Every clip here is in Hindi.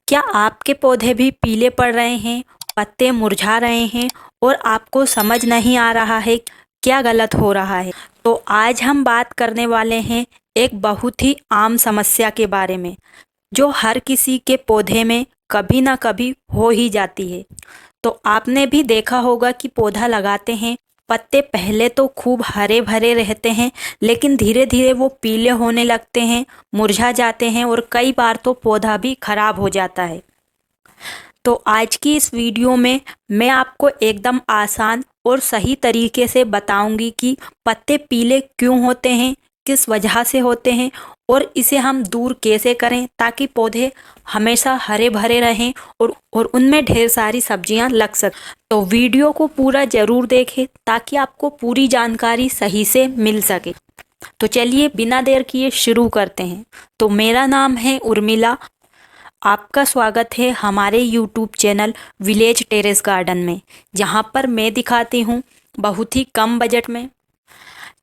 क्या आपके पौधे भी पीले पड़ रहे हैं, पत्ते मुरझा रहे हैं और आपको समझ नहीं आ रहा है क्या गलत हो रहा है? तो आज हम बात करने वाले हैं एक बहुत ही आम समस्या के बारे में, जो हर किसी के पौधे में कभी ना कभी हो ही जाती है। तो आपने भी देखा होगा कि पौधा लगाते हैं, पत्ते पहले तो खूब हरे भरे रहते हैं, लेकिन धीरे धीरे वो पीले होने लगते हैं, मुरझा जाते हैं और कई बार तो पौधा भी खराब हो जाता है। तो आज की इस वीडियो में मैं आपको एकदम आसान और सही तरीके से बताऊंगी कि पत्ते पीले क्यों होते हैं, किस वजह से होते हैं और इसे हम दूर कैसे करें ताकि पौधे हमेशा हरे भरे रहें और उनमें ढेर सारी सब्जियां लग सकें। तो वीडियो को पूरा ज़रूर देखें ताकि आपको पूरी जानकारी सही से मिल सके। तो चलिए बिना देर किए शुरू करते हैं। तो मेरा नाम है उर्मिला। आपका स्वागत है हमारे YouTube channel village terrace garden में, जहां पर मैं दिखाती हूं बहुत ही कम बजट में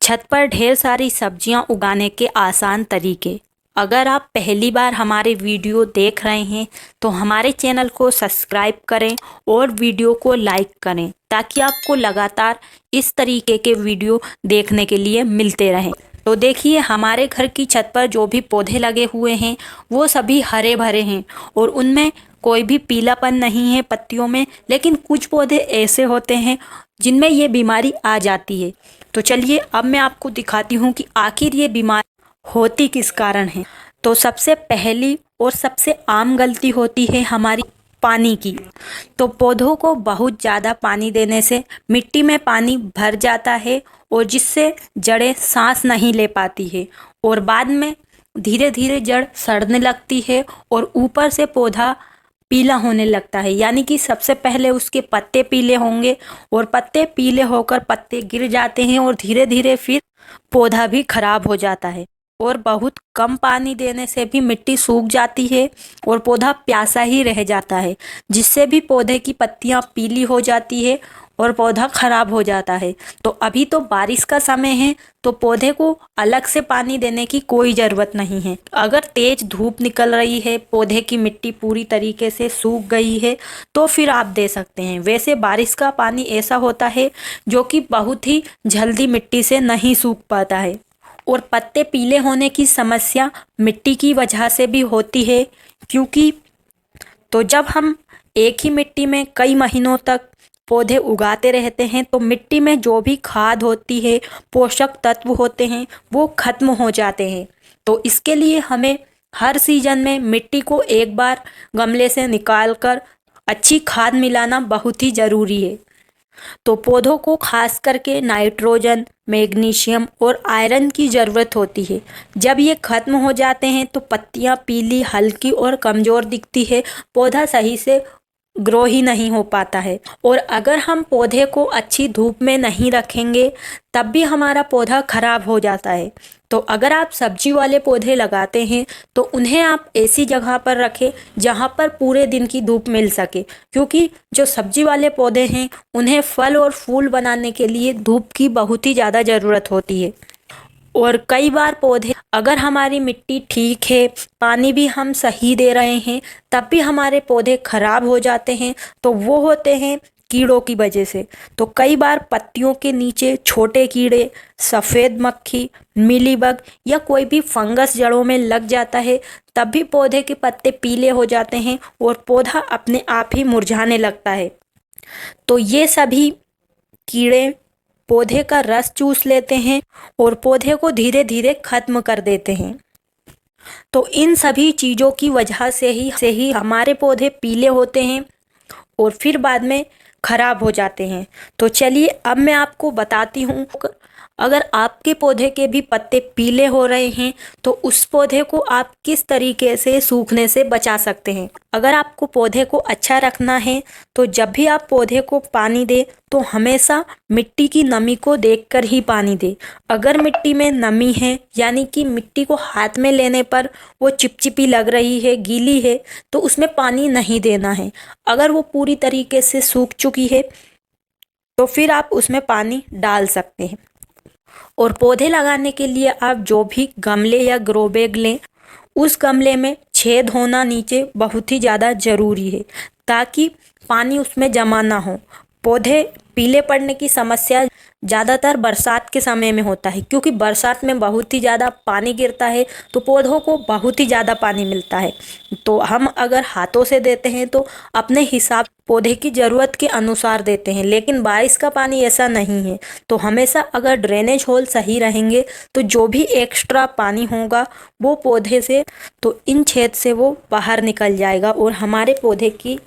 छत पर ढेर सारी सब्जियां उगाने के आसान तरीके। अगर आप पहली बार हमारे वीडियो देख रहे हैं तो हमारे चैनल को सब्सक्राइब करें और वीडियो को लाइक करें ताकि आपको लगातार इस तरीके के वीडियो देखने के लिए मिलते रहें। तो देखिए, हमारे घर की छत पर जो भी पौधे लगे हुए हैं वो सभी हरे भरे हैं और उनमें कोई भी पीलापन नहीं है पत्तियों में, लेकिन कुछ पौधे ऐसे होते हैं जिनमें ये बीमारी आ जाती है। तो चलिए अब मैं आपको दिखाती हूँ कि आखिर ये बीमारी होती किस कारण है। तो सबसे पहली और सबसे आम गलती होती है हमारी पानी की। तो पौधों को बहुत ज़्यादा पानी देने से मिट्टी में पानी भर जाता है और जिससे जड़ें सांस नहीं ले पाती है और बाद में धीरे धीरे जड़ सड़ने लगती है और ऊपर से पौधा पीला होने लगता है। यानी कि सबसे पहले उसके पत्ते पीले होंगे और पत्ते पीले होकर पत्ते गिर जाते हैं और धीरे धीरे फिर पौधा भी खराब हो जाता है। और बहुत कम पानी देने से भी मिट्टी सूख जाती है और पौधा प्यासा ही रह जाता है, जिससे भी पौधे की पत्तियां पीली हो जाती है और पौधा खराब हो जाता है। तो अभी तो बारिश का समय है, तो पौधे को अलग से पानी देने की कोई ज़रूरत नहीं है। अगर तेज धूप निकल रही है, पौधे की मिट्टी पूरी तरीके से सूख गई है, तो फिर आप दे सकते हैं। वैसे बारिश का पानी ऐसा होता है जो कि बहुत ही जल्दी मिट्टी से नहीं सूख पाता है। और पत्ते पीले होने की समस्या मिट्टी की वजह से भी होती है, क्योंकि तो जब हम एक ही मिट्टी में कई महीनों तक पौधे उगाते रहते हैं तो मिट्टी में जो भी खाद होती है, पोषक तत्व होते हैं, वो खत्म हो जाते हैं। तो इसके लिए हमें हर सीजन में मिट्टी को एक बार गमले से निकाल कर अच्छी खाद मिलाना बहुत ही ज़रूरी है। तो पौधों को खास करके नाइट्रोजन, मैग्नीशियम और आयरन की ज़रूरत होती है। जब ये खत्म हो जाते हैं तो पत्तियां पीली, हल्की और कमज़ोर दिखती है, पौधा सही से ग्रो ही नहीं हो पाता है। और अगर हम पौधे को अच्छी धूप में नहीं रखेंगे तब भी हमारा पौधा खराब हो जाता है। तो अगर आप सब्जी वाले पौधे लगाते हैं तो उन्हें आप ऐसी जगह पर रखें जहाँ पर पूरे दिन की धूप मिल सके, क्योंकि जो सब्जी वाले पौधे हैं उन्हें फल और फूल बनाने के लिए धूप की बहुत ही ज़्यादा ज़रूरत होती है। और कई बार पौधे, अगर हमारी मिट्टी ठीक है, पानी भी हम सही दे रहे हैं, तब भी हमारे पौधे खराब हो जाते हैं। तो वो होते हैं कीड़ों की वजह से। तो कई बार पत्तियों के नीचे छोटे कीड़े, सफ़ेद मक्खी, मीलीबग या कोई भी फंगस जड़ों में लग जाता है, तब भी पौधे के पत्ते पीले हो जाते हैं और पौधा अपने आप ही मुरझाने लगता है। तो ये सभी कीड़े पौधे का रस चूस लेते हैं और पौधे को धीरे धीरे खत्म कर देते हैं। तो इन सभी चीज़ों की वजह से ही हमारे पौधे पीले होते हैं और फिर बाद में खराब हो जाते हैं। तो चलिए अब मैं आपको बताती हूँ, अगर आपके पौधे के भी पत्ते पीले हो रहे हैं तो उस पौधे को आप किस तरीके से सूखने से बचा सकते हैं। अगर आपको पौधे को अच्छा रखना है तो जब भी आप पौधे को पानी दें तो हमेशा मिट्टी की नमी को देखकर ही पानी दें। अगर मिट्टी में नमी है, यानी कि मिट्टी को हाथ में लेने पर वो चिपचिपी लग रही है, गीली है, तो उसमें पानी नहीं देना है। अगर वो पूरी तरीके से सूख चुकी है तो फिर आप उसमें पानी डाल सकते हैं। और पौधे लगाने के लिए आप जो भी गमले या ग्रो बैग लें, उस गमले में छेद होना नीचे बहुत ही ज़्यादा ज़रूरी है ताकि पानी उसमें जमा ना हो। पौधे पीले पड़ने की समस्या ज़्यादातर बरसात के समय में होता है, क्योंकि बरसात में बहुत ही ज़्यादा पानी गिरता है तो पौधों को बहुत ही ज़्यादा पानी मिलता है। तो हम अगर हाथों से देते हैं तो अपने हिसाब पौधे की ज़रूरत के अनुसार देते हैं, लेकिन बारिश का पानी ऐसा नहीं है। तो हमेशा अगर ड्रेनेज होल सही रहेंगे तो जो भी एक्स्ट्रा पानी होगा वो पौधे से, तो इन छेद से वो बाहर निकल जाएगा और हमारे पौधे की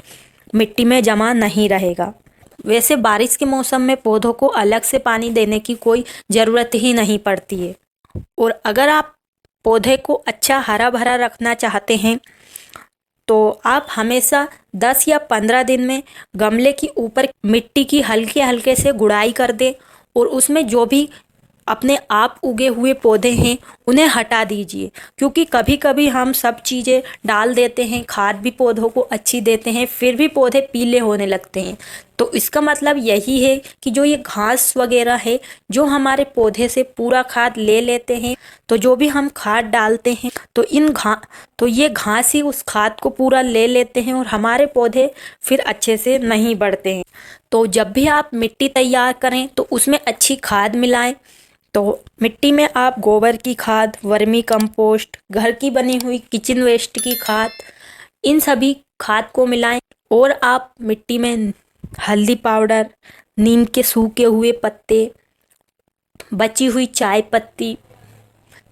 मिट्टी में जमा नहीं रहेगा। वैसे बारिश के मौसम में पौधों को अलग से पानी देने की कोई ज़रूरत ही नहीं पड़ती है। और अगर आप पौधे को अच्छा हरा भरा रखना चाहते हैं तो आप हमेशा 10 या 15 दिन में गमले की ऊपर मिट्टी की हल्के हल्के से गुड़ाई कर दें और उसमें जो भी अपने आप उगे हुए पौधे हैं उन्हें हटा दीजिए, क्योंकि कभी कभी हम सब चीज़ें डाल देते हैं, खाद भी पौधों को अच्छी देते हैं, फिर भी पौधे पीले होने लगते हैं। तो इसका मतलब यही है कि जो ये घास वगैरह है जो हमारे पौधे से पूरा खाद ले लेते हैं, तो जो भी हम खाद डालते हैं तो ये घास ही उस खाद को पूरा ले लेते हैं और हमारे पौधे फिर अच्छे से नहीं बढ़ते हैं। तो जब भी आप मिट्टी तैयार करें तो उसमें अच्छी खाद मिलाएं। तो मिट्टी में आप गोबर की खाद, वर्मी कंपोस्ट, घर की बनी हुई किचन वेस्ट की खाद, इन सभी खाद को मिलाएं और आप मिट्टी में हल्दी पाउडर, नीम के सूखे हुए पत्ते, बची हुई चाय पत्ती,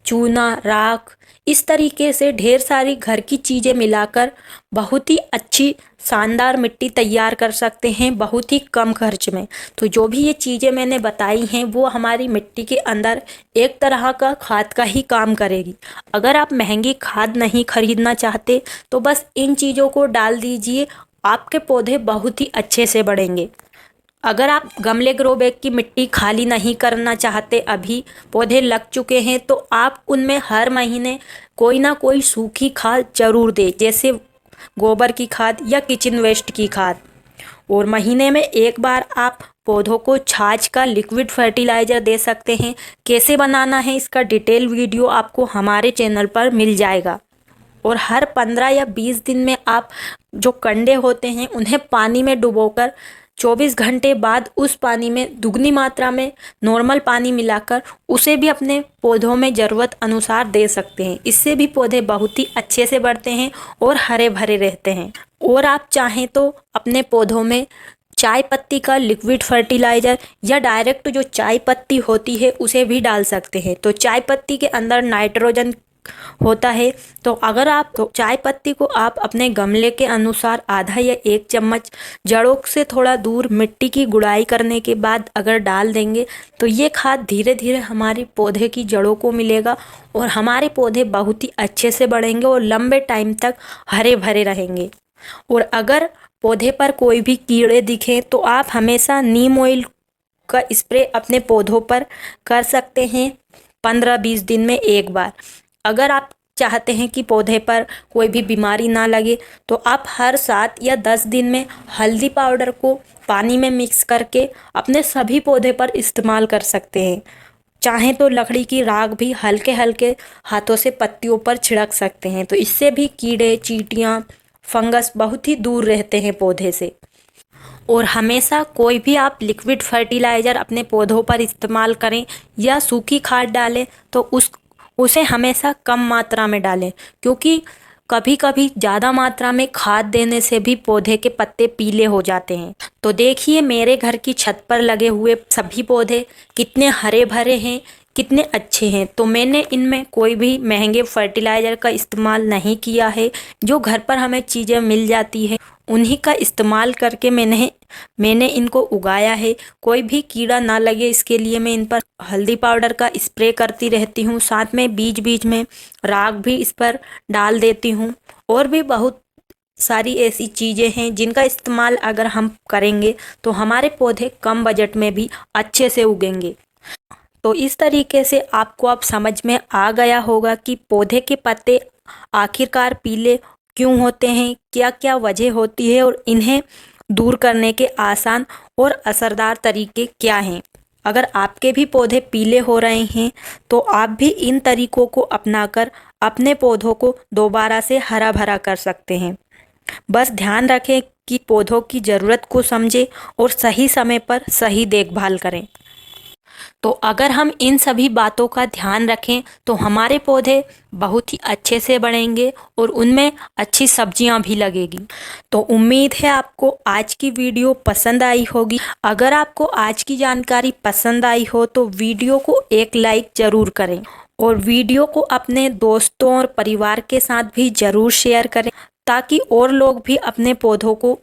चूना, राख, इस तरीके से ढेर सारी घर की चीज़ें मिलाकर बहुत ही अच्छी शानदार मिट्टी तैयार कर सकते हैं बहुत ही कम खर्च में। तो जो भी ये चीज़ें मैंने बताई हैं वो हमारी मिट्टी के अंदर एक तरह का खाद का ही काम करेगी। अगर आप महंगी खाद नहीं खरीदना चाहते तो बस इन चीज़ों को डाल दीजिए, आपके पौधे बहुत ही अच्छे से बढ़ेंगे। अगर आप गमले ग्रो बैग की मिट्टी खाली नहीं करना चाहते, अभी पौधे लग चुके हैं, तो आप उनमें हर महीने कोई ना कोई सूखी खाद जरूर दें, जैसे गोबर की खाद या किचन वेस्ट की खाद। और महीने में एक बार आप पौधों को छाछ का लिक्विड फर्टिलाइज़र दे सकते हैं। कैसे बनाना है इसका डिटेल वीडियो आपको हमारे चैनल पर मिल जाएगा। और हर 15 या 20 दिन में आप जो कंडे होते हैं उन्हें पानी में डुबोकर 24 घंटे बाद उस पानी में दुगनी मात्रा में नॉर्मल पानी मिलाकर उसे भी अपने पौधों में ज़रूरत अनुसार दे सकते हैं। इससे भी पौधे बहुत ही अच्छे से बढ़ते हैं और हरे भरे रहते हैं। और आप चाहें तो अपने पौधों में चाय पत्ती का लिक्विड फर्टिलाइज़र या डायरेक्ट जो चाय पत्ती होती है उसे भी डाल सकते हैं। तो चाय पत्ती के अंदर नाइट्रोजन होता है, तो अगर आप तो चाय पत्ती को आप अपने गमले के अनुसार आधा या 1 चम्मच जड़ों से थोड़ा दूर मिट्टी की गुड़ाई करने के बाद अगर डाल देंगे तो ये खाद धीरे धीरे हमारे पौधे की जड़ों को मिलेगा और हमारे पौधे बहुत ही अच्छे से बढ़ेंगे और लंबे टाइम तक हरे भरे रहेंगे। और अगर पौधे पर कोई भी कीड़े दिखें तो आप हमेशा नीम ऑयल का स्प्रे अपने पौधों पर कर सकते हैं 15-20 दिन में एक बार। अगर आप चाहते हैं कि पौधे पर कोई भी बीमारी ना लगे तो आप हर 7 या 10 दिन में हल्दी पाउडर को पानी में मिक्स करके अपने सभी पौधे पर इस्तेमाल कर सकते हैं। चाहें तो लकड़ी की राख भी हल्के हल्के हाथों से पत्तियों पर छिड़क सकते हैं, तो इससे भी कीड़े, चींटियाँ, फंगस बहुत ही दूर रहते हैं पौधे से। और हमेशा कोई भी आप लिक्विड फर्टिलाइज़र अपने पौधों पर इस्तेमाल करें या सूखी खाद डालें तो उसे हमेशा कम मात्रा में डालें, क्योंकि कभी कभी ज़्यादा मात्रा में खाद देने से भी पौधे के पत्ते पीले हो जाते हैं। तो देखिए मेरे घर की छत पर लगे हुए सभी पौधे कितने हरे भरे हैं, कितने अच्छे हैं। तो मैंने इनमें कोई भी महंगे फर्टिलाइज़र का इस्तेमाल नहीं किया है, जो घर पर हमें चीज़ें मिल जाती है उन्हीं का इस्तेमाल करके मैंने इनको उगाया है। कोई भी कीड़ा ना लगे इसके लिए मैं इन पर हल्दी पाउडर का स्प्रे करती रहती हूँ, साथ में बीच बीच में राख भी इस पर डाल देती हूँ। और भी बहुत सारी ऐसी चीज़ें हैं जिनका इस्तेमाल अगर हम करेंगे तो हमारे पौधे कम बजट में भी अच्छे से उगेंगे। तो इस तरीके से आपको अब समझ में आ गया होगा कि पौधे के पत्ते आखिरकार पीले क्यों होते हैं, क्या क्या वजह होती है और इन्हें दूर करने के आसान और असरदार तरीके क्या हैं। अगर आपके भी पौधे पीले हो रहे हैं तो आप भी इन तरीकों को अपनाकर अपने पौधों को दोबारा से हरा भरा कर सकते हैं। बस ध्यान रखें कि पौधों की ज़रूरत को समझें और सही समय पर सही देखभाल करें। तो अगर हम इन सभी बातों का ध्यान रखें तो हमारे पौधे बहुत ही अच्छे से बढ़ेंगे और उनमें अच्छी सब्जियां भी लगेगी। तो उम्मीद है आपको आज की वीडियो पसंद आई होगी। अगर आपको आज की जानकारी पसंद आई हो तो वीडियो को एक लाइक ज़रूर करें और वीडियो को अपने दोस्तों और परिवार के साथ भी ज़रूर शेयर करें ताकि और लोग भी अपने पौधों को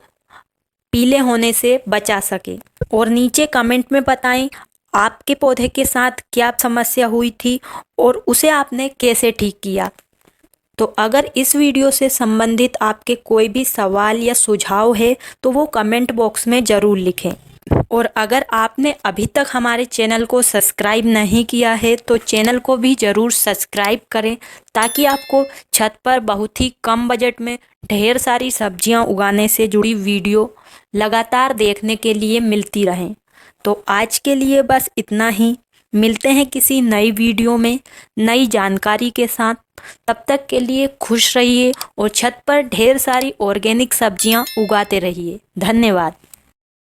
पीले होने से बचा सके। और नीचे कमेंट में बताएं आपके पौधे के साथ क्या समस्या हुई थी और उसे आपने कैसे ठीक किया। तो अगर इस वीडियो से संबंधित आपके कोई भी सवाल या सुझाव है तो वो कमेंट बॉक्स में ज़रूर लिखें। और अगर आपने अभी तक हमारे चैनल को सब्सक्राइब नहीं किया है तो चैनल को भी ज़रूर सब्सक्राइब करें ताकि आपको छत पर बहुत ही कम बजट में ढेर सारी सब्जियां उगाने से जुड़ी वीडियो लगातार देखने के लिए मिलती रहें। तो आज के लिए बस इतना ही। मिलते हैं किसी नई वीडियो में नई जानकारी के साथ। तब तक के लिए खुश रहिए और छत पर ढेर सारी ऑर्गेनिक सब्जियां उगाते रहिए। धन्यवाद।